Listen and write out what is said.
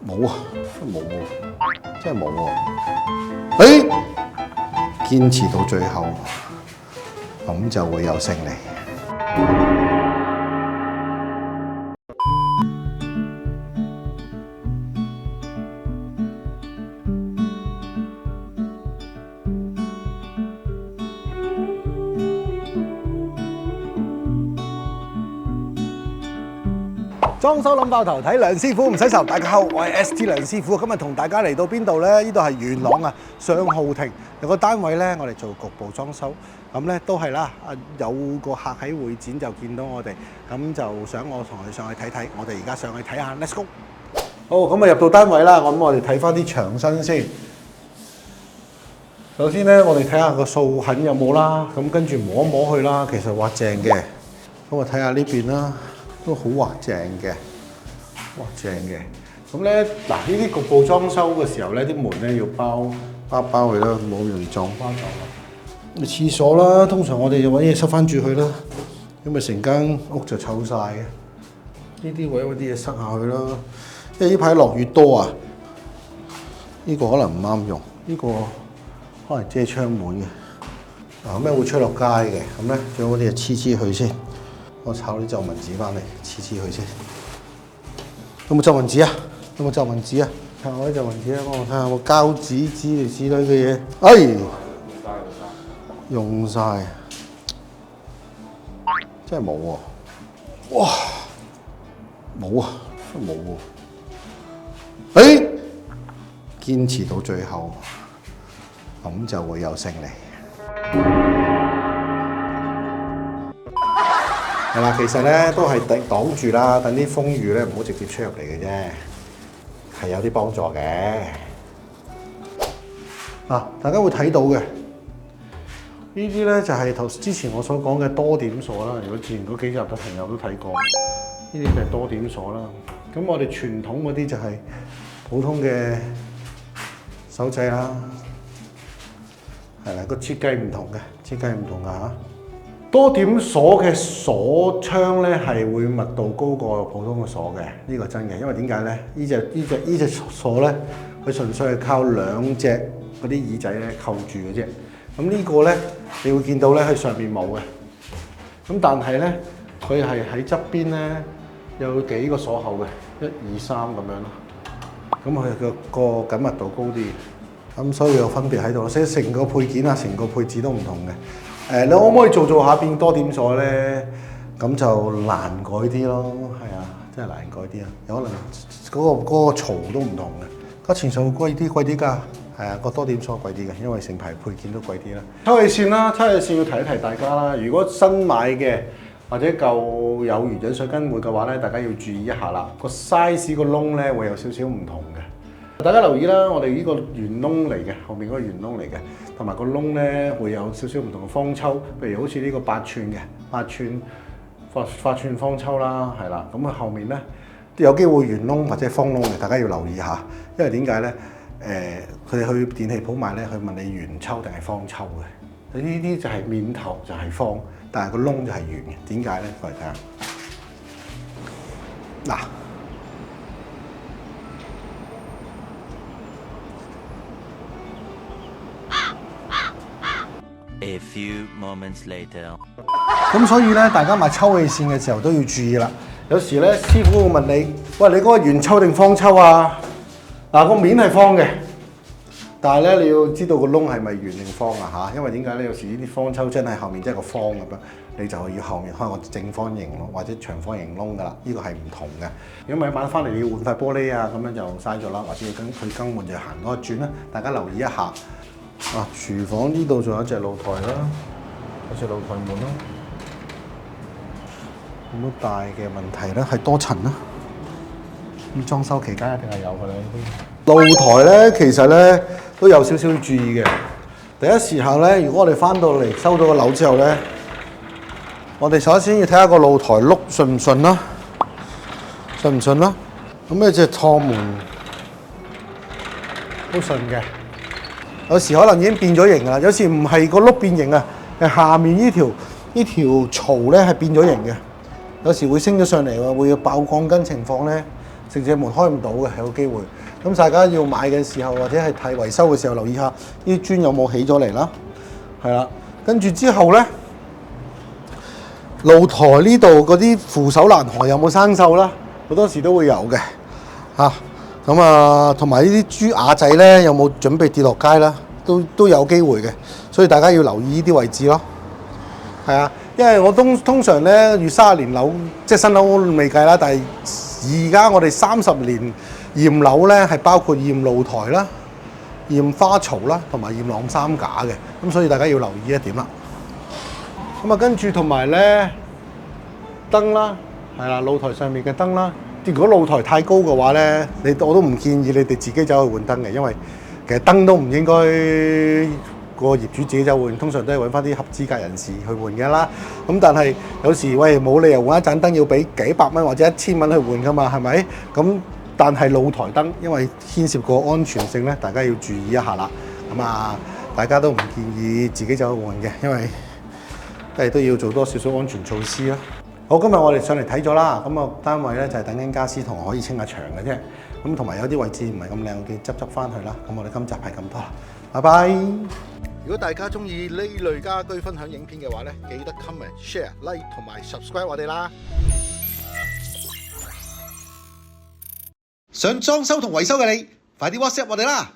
冇啊，冇喎，真係冇喎。堅持到最後，咁就會有勝利。裝修諗爆頭，睇梁師傅唔使愁。大家好，我係 ST 梁師傅。今日同大家嚟到邊度呢？呢度係元朗啊，上浩庭有個單位呢，我哋做局部裝修。咁呢都係啦，有個客喺會展就見到我哋，咁就想我同佢上去睇睇。我哋而家上去睇下 ，Let's go。好，咁啊入到單位啦，咁我哋睇翻啲牆身先。首先呢，我哋睇下個掃痕有冇啦，咁跟住摸一摸佢啦，其實畫正嘅。咁啊睇下呢邊啦。都好畫正嘅，畫正嘅。咁咧嗱，呢啲局部裝修嘅時候咧，啲門咧要包佢啦，冇容易撞翻撞啦。廁所啦，通常我哋就揾嘢塞翻住佢啦，因為成間屋就臭晒嘅。呢啲位揾啲嘢塞下去啦，因為呢排落雨多啊。呢個可能唔啱用，呢個可能遮窗門嘅。嗱，咩會出落街嘅？咁咧，最好啲嘢黐佢先。我抄啲皺紋紙翻嚟，黐佢先。有冇皺紋紙啊？有冇皺紋紙啊？睇下我啲皺紋紙啊，幫我睇下有冇膠紙之類嘅嘢。哎，用晒，真係冇喎！哇，冇啊，真係冇喎！堅持到最後，咁就會有勝利。係啦，其實咧都係擋住啦，等啲風雨咧唔好直接出入嚟嘅啫，係有啲幫助嘅。嗱，大家會睇到嘅，呢啲咧就係之前我所講嘅多點鎖啦。如果之前嗰幾集嘅朋友都睇過，呢啲就係多點鎖啦。咁我哋傳統嗰啲就係普通嘅手掣啦，係啦，個設計唔同嘅，設計唔同㗎嚇。多點鎖嘅鎖窗咧係會密度高過普通嘅鎖嘅，呢個真嘅。因為點解咧？呢隻鎖咧，佢純粹係靠兩隻嗰啲耳仔咧扣住嘅啫。咁呢個咧，你會見到咧，佢上面冇嘅。咁但係咧，佢係喺側邊咧有幾個鎖口嘅，1、2、3咁樣咯。咁佢個緊密度高啲，咁所以有分別喺度。所以成個配件啊，成個配置都唔同嘅。你可唔可以做下變多點鎖咧？咁就難改啲咯，係啊，真係難改啲啊！有可能嗰個槽都唔同嘅，個前數貴啲㗎，係啊，個多點鎖貴啲嘅，因為成排配件都貴啲啦。抽氣扇啦，抽氣扇要提一提大家啦。如果新買嘅或者舊有原引水更換嘅話咧，大家要注意一下啦。個 size 個窿咧會有少少唔同嘅。大家留意啦，我哋呢個圓窿嚟嘅，後面嗰個圓窿嚟嘅，同埋個窿咧會有少少唔同嘅方抽，譬如好似呢個8寸嘅8寸方抽啦，係啦，咁啊後面咧有機會圓窿或者方窿嘅，大家要留意下，因為點解咧？佢哋去電器鋪買咧，佢問你圓抽定係方抽嘅，呢啲就係面頭就係方，但係個窿就係圓嘅，點解咧？過嚟睇下，嗱。A few moments later， 咁所以咧，大家買抽氣扇嘅時候都要注意啦。有時咧，師傅會問你：喂，你嗰個圓抽定方抽啊？嗱，個面係方嘅，但係咧你要知道個窿係咪圓定方啊？嚇，因為點解咧？有時呢啲方抽真係後面真係個方咁樣，你就要後面開個正方形咯，或者長方形窿噶啦。呢個係唔同嘅。如果買翻嚟你要換塊玻璃啊，咁樣就嘥咗啦，或者要更換就行嗰個轉啦。大家留意一下。啊！廚房呢度仲有一隻露台啦，有隻露台門啦，冇乜大嘅問題啦，係多層啦。咁裝修期間一定係有㗎啦。露台咧，其實咧都有少少注意嘅。第一時候咧，如果我哋翻到嚟收到個樓之後咧，我哋首先要睇下個露台碌順唔順啦，順唔順啦。咁呢隻趟門都順嘅。有時可能已經變咗形啦，有時唔係個碌變形啊，係下面呢條槽咧係變咗形嘅，有時會升咗上嚟喎，會有爆鋼筋情況咧，直接門開唔到嘅，有機會。咁大家要買嘅時候或者係睇維修嘅時候，留意下呢啲磚有冇起咗嚟啦。係啦，跟住之後咧，露台呢度嗰啲扶手欄河有冇生鏽啦？好多時都會有嘅嚇。咁啊，同埋呢啲豬瓦仔咧，有冇準備跌落街啦？都有機會嘅，所以大家要留意呢啲位置咯。係啊，因為我通常咧，越30年樓，即係新樓未計啦，但係而家我哋30年驗樓咧，係包括驗露台啦、驗花槽啦，同埋驗晾衫架嘅。咁所以大家要留意一點啦。咁啊，跟住同埋咧燈啦，係啦，露台上面嘅燈啦。如果露台太高嘅話咧，我都唔建議你哋自己走去換燈嘅，因為其實燈都唔應該個業主自己走換，通常都係揾翻啲合資格人士去換嘅啦。咁但係有時喂冇理由換一盞燈要俾幾百蚊或者1000蚊去換噶嘛，係咪？咁但係露台燈因為牽涉個安全性咧，大家要注意一下啦。咁啊，大家都唔建議自己走去換嘅，因為都要做多少少安全措施啦。好，今日我哋上嚟睇咗啦，咁啊單位咧就係等緊家私同可以清下牆嘅啫，咁同埋有啲位置唔係咁靚嘅，執翻去啦。咁我哋今集係咁多啦，拜拜。如果大家中意呢類家居分享影片嘅話咧，記得 comment、share、like 同埋 subscribe 我哋啦。想裝修同維修嘅你，快啲 WhatsApp 我哋啦！